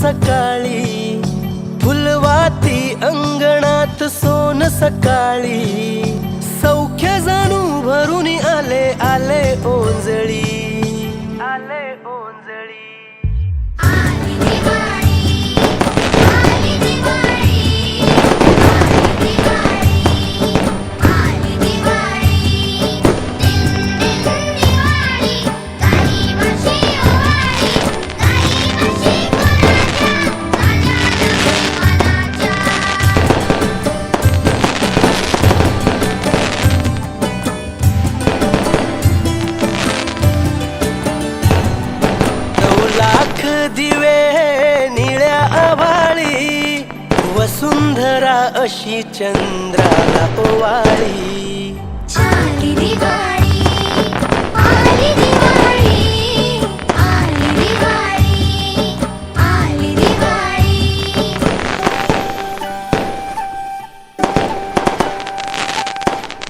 सकाळी फुलवाती अंगणात सोन सकाळी सौख्य जाणू भरून आले आले ओंजळी आले ओंजळी आली दिवाळी आली दिवाळी आली दिवाळी दिन दिन दिवाळी काही वर्षी ओवाळी काही वर्षी कोणाच्या लाख दिवे निळ्या आभाळी वसुंधरा अशी चंद्राला ओवाळी